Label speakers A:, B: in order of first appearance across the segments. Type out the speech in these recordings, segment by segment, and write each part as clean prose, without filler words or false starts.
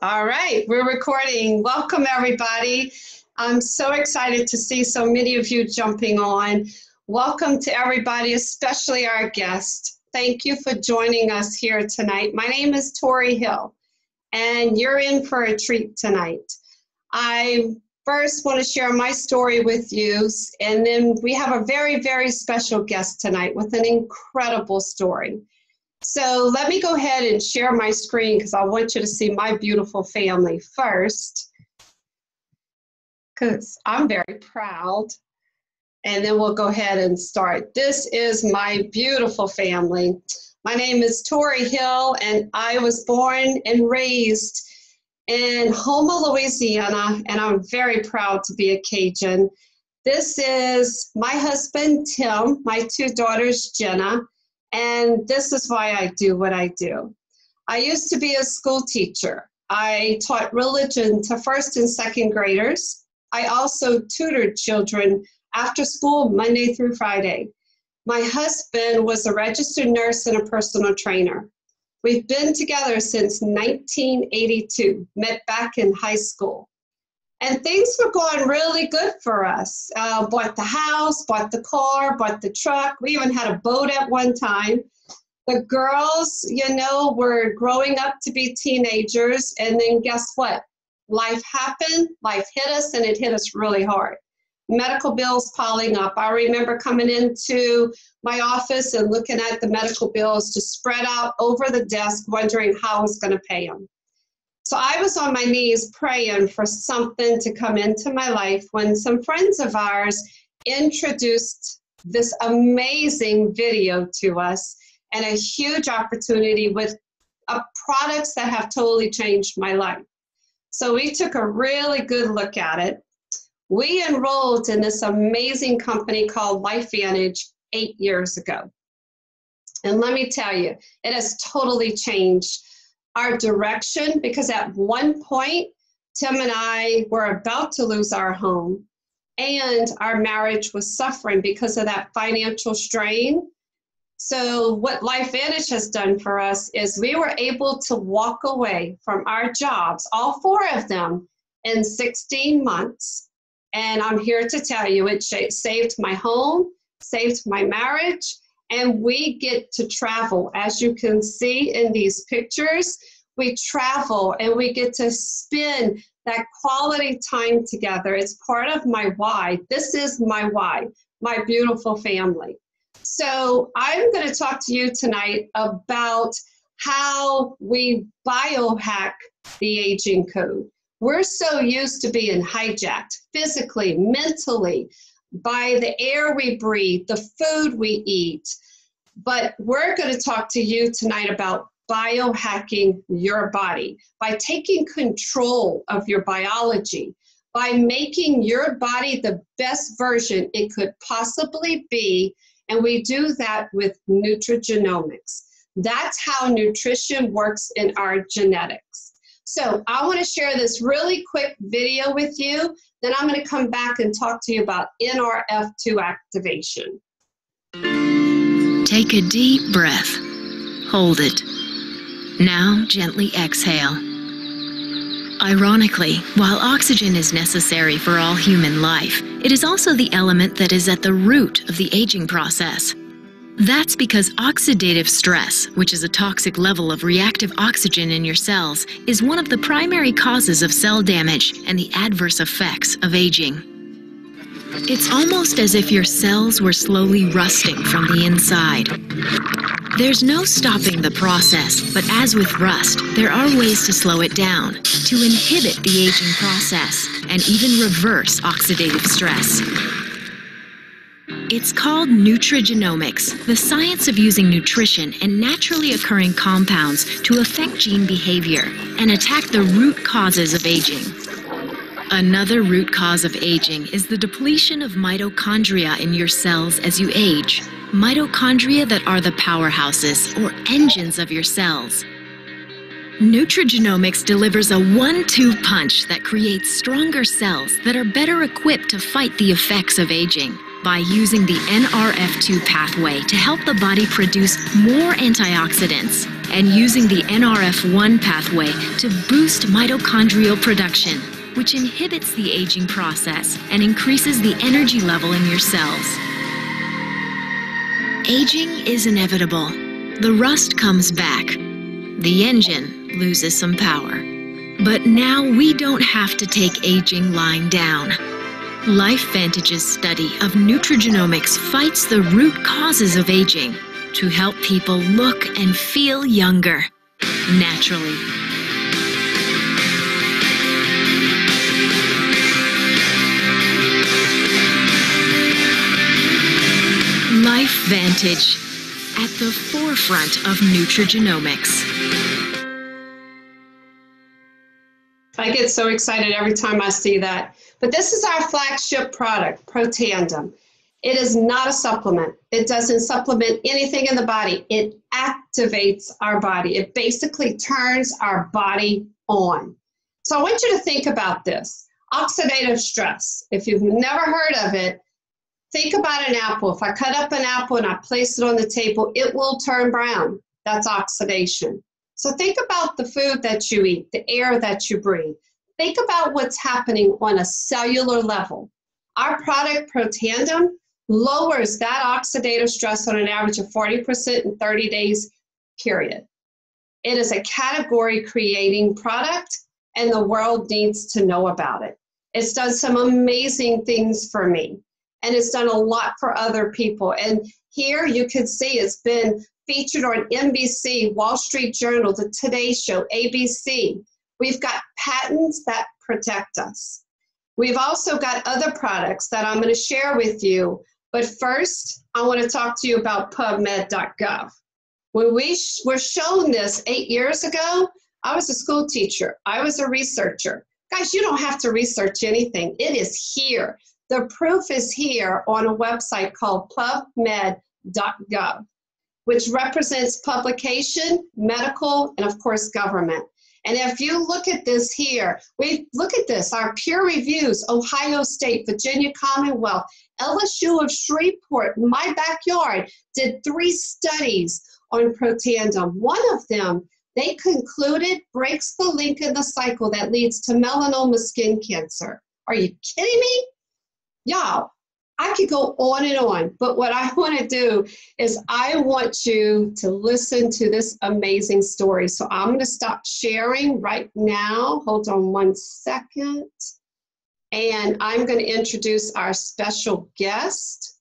A: All right, we're recording. Welcome, everybody. I'm so excited to see so many of you jumping on. Welcome to everybody, especially our guest. Thank you for joining us here tonight. My name is Tori Hill, and you're in for a treat tonight. I first want to share my story with you, and then we have a very, very special guest tonight with an incredible story. So let me go ahead and share my screen because I want you to see my beautiful family first, because I'm very proud. And then we'll go ahead and start. This is my beautiful family. My name is Tori Hill, and I was born and raised in Houma, Louisiana, and I'm very proud to be a Cajun. This is my husband, Tim, my two daughters, Jenna, and this is why I do what I do. I used to be a school teacher. I taught religion to first and second graders. I also tutored children after school, Monday through Friday. My husband was a registered nurse and a personal trainer. We've been together since 1982, met back in high school. And things were going really good for us. Bought the house, bought the car, bought the truck. We even had a boat at one time. The girls, were growing up to be teenagers. And then guess what? Life happened, life hit us, and it hit us really hard. Medical bills piling up. I remember coming into my office and looking at the medical bills just spread out over the desk, wondering how I was going to pay them. So I was on my knees praying for something to come into my life when some friends of ours introduced this amazing video to us and a huge opportunity with products that have totally changed my life. So we took a really good look at it. We enrolled in this amazing company called LifeVantage 8 years ago. And let me tell you, it has totally changed our direction, because at one point, Tim and I were about to lose our home, and our marriage was suffering because of that financial strain. So what LifeVantage has done for us is we were able to walk away from our jobs, all four of them, in 16 months. And I'm here to tell you, it saved my home, saved my marriage, and we get to travel. As you can see in these pictures, we travel and we get to spend that quality time together. It's part of my why. This is my why, my beautiful family. So I'm going to talk to you tonight about how we biohack the aging code. We're so used to being hijacked physically, mentally, by the air we breathe, the food we eat. But we're going to talk to you tonight about biohacking your body, by taking control of your biology, by making your body the best version it could possibly be. And we do that with Nutrigenomics. That's how nutrition works in our genetics. So I want to share this really quick video with you. Then I'm going to come back and talk to you about NRF2 activation.
B: Take a deep breath. Hold it. Now gently exhale. Ironically, while oxygen is necessary for all human life, it is also the element that is at the root of the aging process. That's because oxidative stress, which is a toxic level of reactive oxygen in your cells, is one of the primary causes of cell damage and the adverse effects of aging. It's almost as if your cells were slowly rusting from the inside. There's no stopping the process, but as with rust, there are ways to slow it down, to inhibit the aging process, and even reverse oxidative stress. It's called Nutrigenomics, the science of using nutrition and naturally occurring compounds to affect gene behavior and attack the root causes of aging. Another root cause of aging is the depletion of mitochondria in your cells as you age. Mitochondria that are the powerhouses or engines of your cells. Nutrigenomics delivers a 1-2 punch that creates stronger cells that are better equipped to fight the effects of aging by using the NRF2 pathway to help the body produce more antioxidants and using the NRF1 pathway to boost mitochondrial production, which inhibits the aging process and increases the energy level in your cells. Aging is inevitable. The rust comes back. The engine loses some power. But now we don't have to take aging lying down. LifeVantage's study of nutrigenomics fights the root causes of aging to help people look and feel younger, naturally. LifeVantage, at the forefront of nutrigenomics.
A: I get so excited every time I see that. But this is our flagship product, Protandim. It is not a supplement. It doesn't supplement anything in the body. It activates our body. It basically turns our body on. So I want you to think about this. Oxidative stress. If you've never heard of it, think about an apple. If I cut up an apple and I place it on the table, it will turn brown. That's oxidation. So think about the food that you eat, the air that you breathe. Think about what's happening on a cellular level. Our product, Protandim, lowers that oxidative stress on an average of 40% in 30 days, period. It is a category-creating product, and the world needs to know about it. It's done some amazing things for me, and it's done a lot for other people. And here you can see it's been featured on NBC, Wall Street Journal, the Today Show, ABC. We've got patents that protect us. We've also got other products that I'm going to share with you. But first, I want to talk to you about PubMed.gov. When we were shown this 8 years ago, I was a school teacher. I was a researcher. Guys, you don't have to research anything. It is here. The proof is here on a website called PubMed.gov, which represents publication, medical, and of course, government. And if you look at this here, look at this, our peer reviews, Ohio State, Virginia Commonwealth, LSU of Shreveport, my backyard, did 3 studies on Protandim. One of them, they concluded, breaks the link in the cycle that leads to melanoma skin cancer. Are you kidding me? Y'all, I could go on and on, but what I want to do is I want you to listen to this amazing story. So I'm going to stop sharing right now. Hold on one second. And I'm going to introduce our special guest.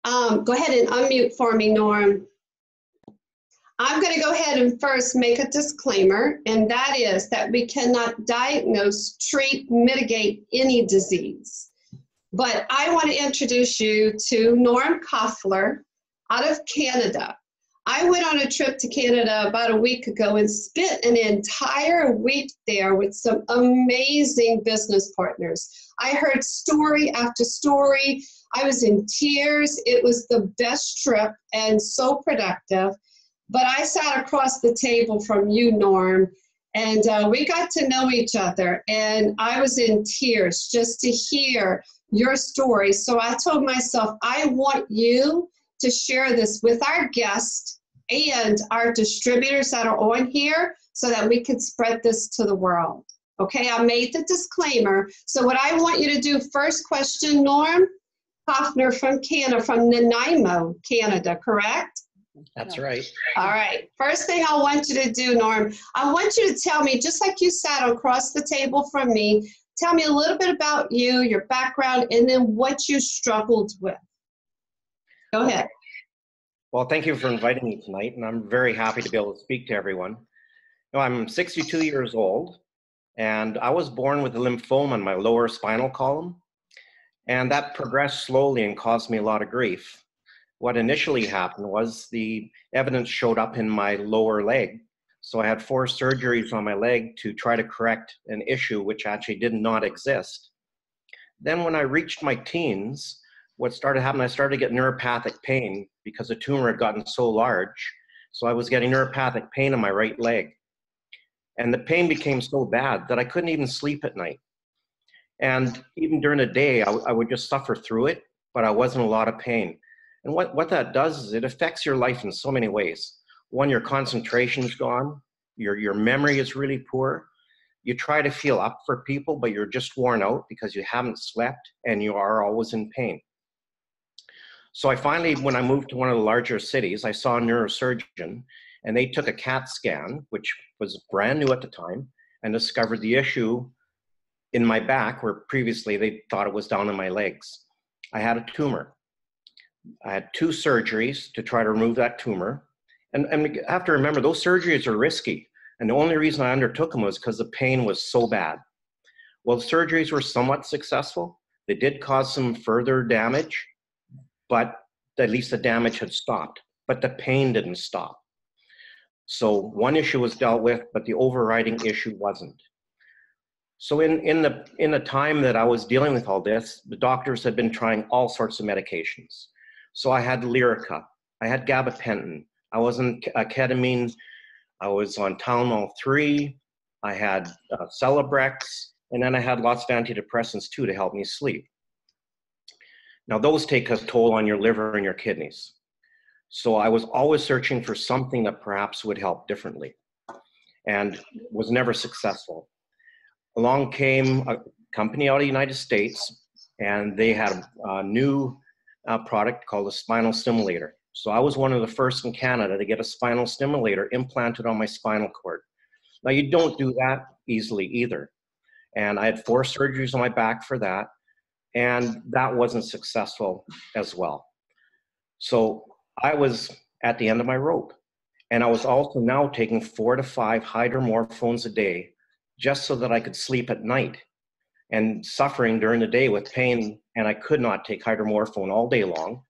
A: Go ahead and unmute for me, Norm. I'm going to go ahead and first make a disclaimer, and that is that we cannot diagnose, treat, mitigate any disease. But I want to introduce you to Norm Kofler out of Canada. I went on a trip to Canada about a week ago and spent an entire week there with some amazing business partners. I heard story after story. I was in tears. It was the best trip and so productive. But I sat across the table from you, Norm, and we got to know each other. And I was in tears just to hear your story. So I told myself, I want you to share this with our guests and our distributors that are on here so that we could spread this to the world. Okay, I made the disclaimer. So what I want you to do, first question, Norm Kofler from Canada, from Nanaimo, Canada, correct?
C: That's right.
A: All right. First thing I want you to do, Norm, I want you to tell me, just like you sat across the table from me, tell me a little bit about you, your background, and then what you struggled with. Go ahead.
C: Well, thank you for inviting me tonight, and I'm very happy to be able to speak to everyone. You know, I'm 62 years old, and I was born with a lymphoma in my lower spinal column, and that progressed slowly and caused me a lot of grief. What initially happened was the evidence showed up in my lower leg. So I had 4 surgeries on my leg to try to correct an issue which actually did not exist. Then when I reached my teens, what started happening, I started to get neuropathic pain because the tumor had gotten so large. So I was getting neuropathic pain in my right leg. And the pain became so bad that I couldn't even sleep at night. And even during the day, I would just suffer through it, but I was in a lot of pain. And what that does is it affects your life in so many ways. One, your concentration's gone. Your memory is really poor. You try to feel up for people, but you're just worn out because you haven't slept and you are always in pain. So I finally, when I moved to one of the larger cities, I saw a neurosurgeon, and they took a CAT scan, which was brand new at the time, and discovered the issue in my back, where previously they thought it was down in my legs. I had a tumor. I had 2 surgeries to try to remove that tumor. And you have to remember, those surgeries are risky. And the only reason I undertook them was because the pain was so bad. Well, the surgeries were somewhat successful. They did cause some further damage, but at least the damage had stopped. But the pain didn't stop. So one issue was dealt with, but the overriding issue wasn't. So in the time that I was dealing with all this, the doctors had been trying all sorts of medications. So I had Lyrica, I had gabapentin, I was on ketamine, I was on Tylenol 3, I had Celebrex, and then I had lots of antidepressants too to help me sleep. Now those take a toll on your liver and your kidneys. So I was always searching for something that perhaps would help differently, and was never successful. Along came a company out of the United States, and they had a new product called a spinal stimulator. So I was one of the first in Canada to get a spinal stimulator implanted on my spinal cord. Now you don't do that easily either. And I had 4 surgeries on my back for that, and that wasn't successful as well. So I was at the end of my rope. And I was also now taking 4 to 5 hydromorphones a day just so that I could sleep at night, and suffering during the day with pain. And I could not take hydromorphone all day long,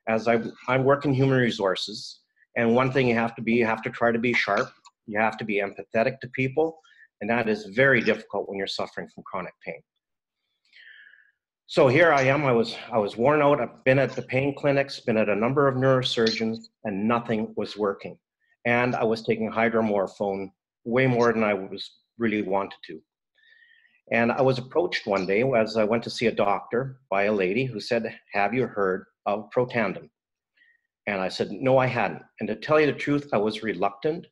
C: as I work in human resources. And one thing you have to try to be sharp. You have to be empathetic to people. And that is very difficult when you're suffering from chronic pain. So here I am, I was worn out. I've been at the pain clinics, been at a number of neurosurgeons, and nothing was working. And I was taking hydromorphone way more than I was really wanted to. And I was approached one day as I went to see a doctor by a lady who said, "Have you heard of Protandim?" And I said, "No, I hadn't." And to tell you the truth, I was reluctant,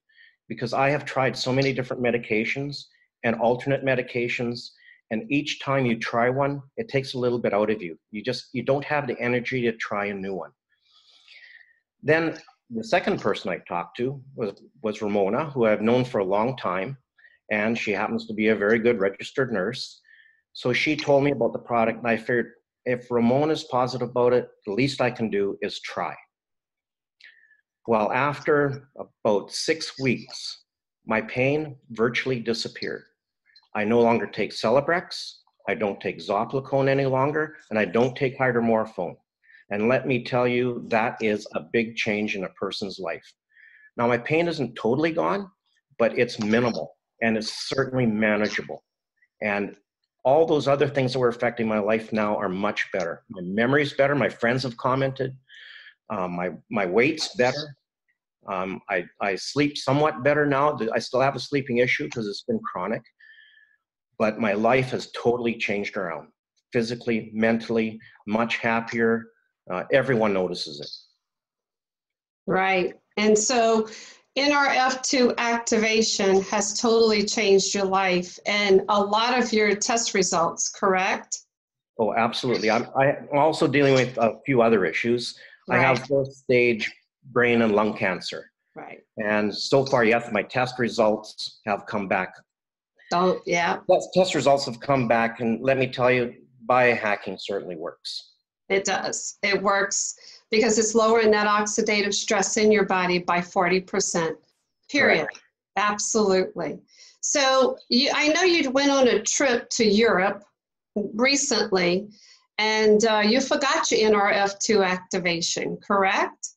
C: because I have tried so many different medications and alternate medications. And each time you try one, it takes a little bit out of you. You don't have the energy to try a new one. Then the second person I talked to was Ramona, who I've known for a long time. And she happens to be a very good registered nurse. So she told me about the product, and I figured if Ramona's positive about it, the least I can do is try. Well, after about 6 weeks, my pain virtually disappeared. I no longer take Celebrex, I don't take Zopiclone any longer, and I don't take hydromorphone. And let me tell you, that is a big change in a person's life. Now, my pain isn't totally gone, but it's minimal, and it's certainly manageable. And all those other things that were affecting my life now are much better. My memory's better, my friends have commented, my weight's better. I sleep somewhat better now. I still have a sleeping issue because it's been chronic. But my life has totally changed around, physically, mentally, much happier. Everyone notices it.
A: Right. And so NRF2 activation has totally changed your life and a lot of your test results, correct?
C: Oh, absolutely. I'm also dealing with a few other issues. Right. I have 4th stage brain and lung cancer.
A: Right.
C: And so far, yes, my test results have come back.
A: Oh, yeah.
C: Test results have come back, and let me tell you, biohacking certainly works.
A: It does. It works because it's lowering that oxidative stress in your body by 40%, period.
C: Correct.
A: Absolutely. So I know you went on a trip to Europe recently, and you forgot your NRF2 activation, correct?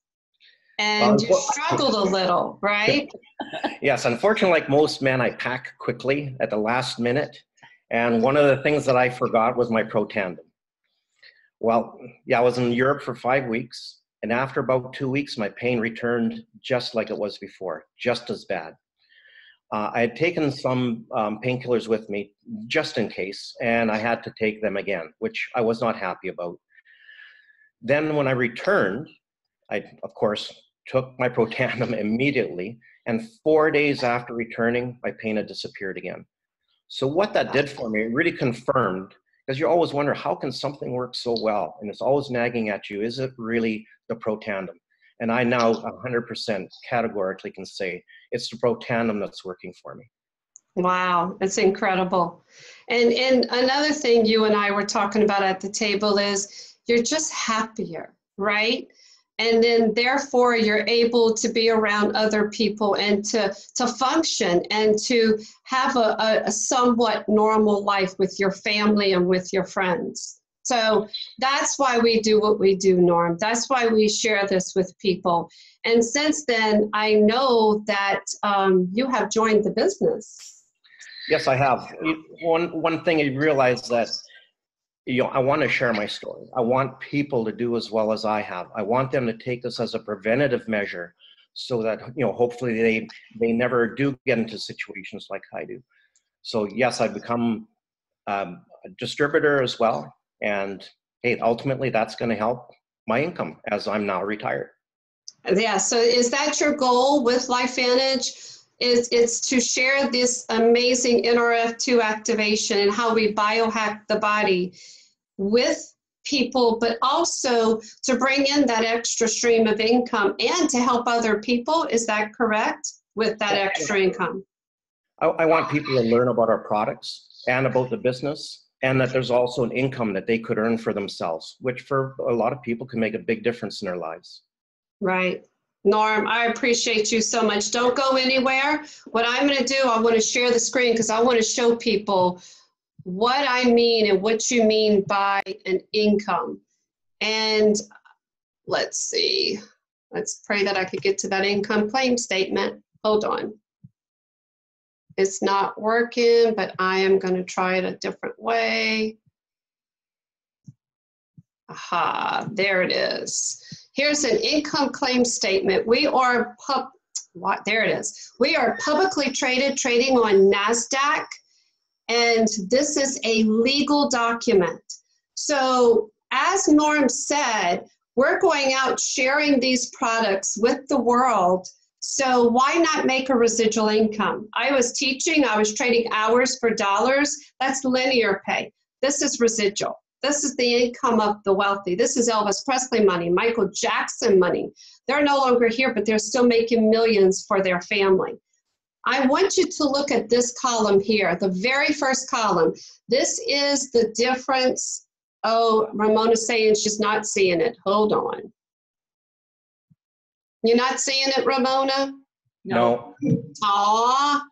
A: And you struggled a little, right?
C: Yes, unfortunately, like most men, I pack quickly at the last minute. And one of the things that I forgot was my Protandim. Well, yeah, I was in Europe for 5 weeks. And after about 2 weeks, my pain returned just like it was before, just as bad. I had taken some painkillers with me just in case, and I had to take them again, which I was not happy about. Then when I returned, I, of course, took my Protandim immediately, and 4 days after returning, my pain had disappeared again. So what that did for me, it really confirmed, because you always wonder, how can something work so well? And it's always nagging at you, is it really the Protandim? And I now 100% categorically can say it's the Protandim that's working for me.
A: Wow, that's incredible. And another thing you and I were talking about at the table is you're just happier, right? And then therefore you're able to be around other people and to function and to have a somewhat normal life with your family and with your friends. So that's why we do what we do, Norm. That's why we share this with people. And since then, I know that you have joined the business.
C: Yes, I have. One thing you realize that, I want to share my story. I want people to do as well as I have. I want them to take this as a preventative measure so that, hopefully they never do get into situations like I do. So yes, I've become a distributor as well. And hey, ultimately that's going to help my income as I'm now retired.
A: Yeah, so is that your goal with LifeVantage? It's to share this amazing NRF2 activation and how we biohack the body with people, but also to bring in that extra stream of income and to help other people. Is that correct? With that extra income?
C: I want people to learn about our products and about the business, and that there's also an income that they could earn for themselves, which for a lot of people can make a big difference in their lives.
A: Right. Norm, I appreciate you so much. Don't go anywhere. What I'm going to do, I want to share the screen because I want to show people what I mean and what you mean by an income. And let's see. Let's pray that I could get to that income claim statement. Hold on. It's not working, but I am going to try it a different way. Aha, there it is. Here's an income claim statement. We are there it is. We are publicly traded, trading on NASDAQ, and this is a legal document. So as Norm said, we're going out sharing these products with the world. So why not make a residual income? I was teaching, I was trading hours for dollars. That's linear pay. This is residual. This is the income of the wealthy. This is Elvis Presley money, Michael Jackson money. They're no longer here, but they're still making millions for their family. I want you to look at this column here, the very first column. This is the difference. Oh, Ramona's saying she's not seeing it. Hold on. You're not seeing it, Ramona?
C: No.
A: Aw,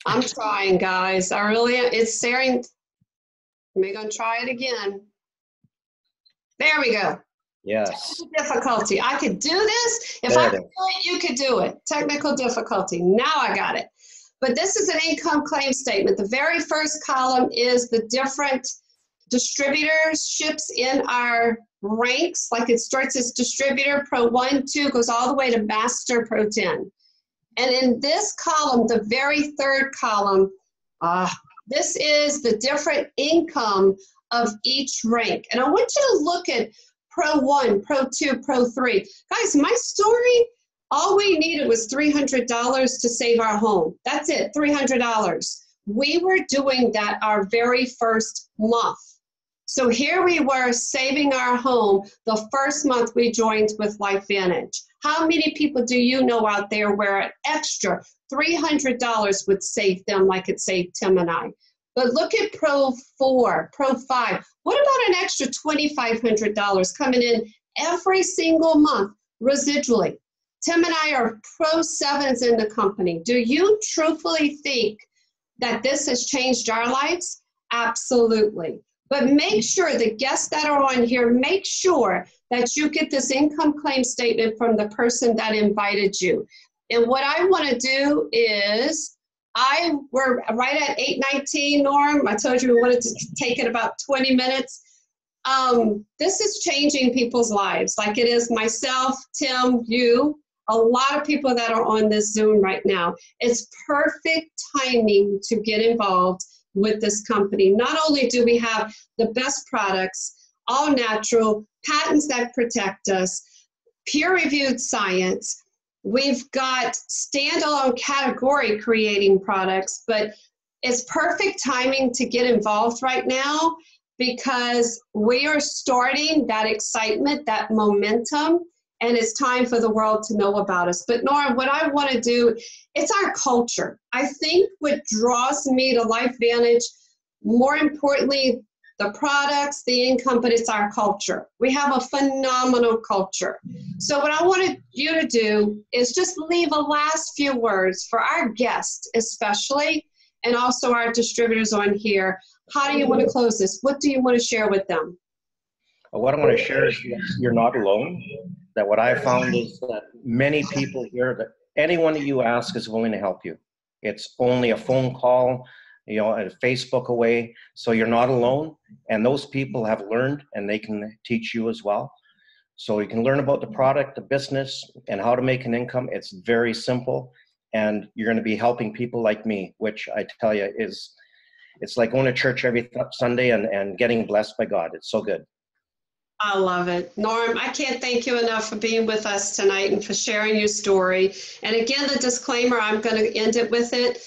A: I'm trying, guys. I really am. It's staring. We're going to try it again. There we go.
C: Yes.
A: Technical difficulty. I could do this. If I could do it, you could do it. Technical difficulty. Now I got it. But this is an income claim statement. The very first column is the different distributorships in our ranks. Like it starts as distributor, Pro 1, 2, goes all the way to Master Pro 10. And in this column, the very third column, this is the different income of each rank. And I want you to look at Pro 1, Pro 2, Pro 3. Guys, my story, all we needed was $300 to save our home. That's it, $300. We were doing that our very first month. So here we were saving our home the first month we joined with LifeVantage. How many people do you know out there where an extra $300 would save them like it saved Tim and I? But look at Pro 4, Pro 5. What about an extra $2,500 coming in every single month residually? Tim and I are Pro 7s in the company. Do you truthfully think that this has changed our lives? Absolutely. But make sure the guests that are on here, make sure that you get this income claim statement from the person that invited you. And what I want to do is, we're right at 8:19, Norm. I told you we wanted to take it about 20 minutes. This is changing people's lives, like it is myself, Tim, you, a lot of people that are on this Zoom right now. It's perfect timing to get involved with this company. Not only do we have the best products, all natural, patents that protect us, peer-reviewed science. We've got standalone category creating products, but it's perfect timing to get involved right now because we are starting that excitement, that momentum, and it's time for the world to know about us. But Nora, what I want to do, it's our culture. I think what draws me to LifeVantage, more importantly, the products, the income, but it's our culture. We have a phenomenal culture. So what I wanted you to do is just leave a last few words for our guests, especially, and also our distributors on here. How do you want to close this? What do you want to share with them?
C: What I want to share is that you're not alone. That what I found is that many people here, that anyone that you ask is willing to help you. It's only a phone call, you know, a Facebook away. So you're not alone. And those people have learned and they can teach you as well. So you can learn about the product, the business, and how to make an income. It's very simple. And you're going to be helping people like me, which I tell you is, it's like going to church every Sunday and getting blessed by God. It's so good.
A: I love it. Norm, I can't thank you enough for being with us tonight and for sharing your story. And again, the disclaimer, I'm going to end it with it.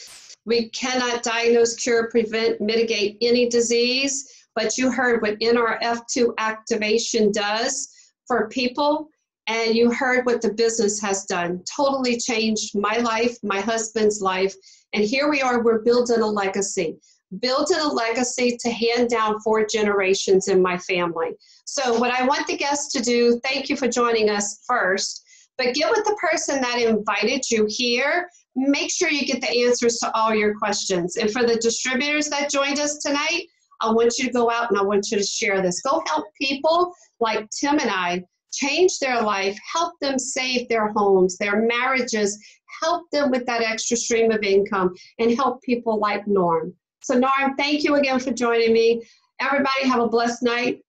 A: We cannot diagnose, cure, prevent, mitigate any disease, but you heard what NRF2 activation does for people, and you heard what the business has done. Totally changed my life, my husband's life, and here we are, we're building a legacy. Building a legacy to hand down 4 generations in my family. So what I want the guests to do, thank you for joining us first, but get with the person that invited you here. Make sure you get the answers to all your questions. And for the distributors that joined us tonight, I want you to go out and I want you to share this. Go help people like Tim and I change their life, help them save their homes, their marriages, help them with that extra stream of income, and help people like Norm. So Norm, thank you again for joining me. Everybody have a blessed night.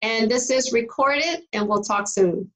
A: And this is recorded, and we'll talk soon.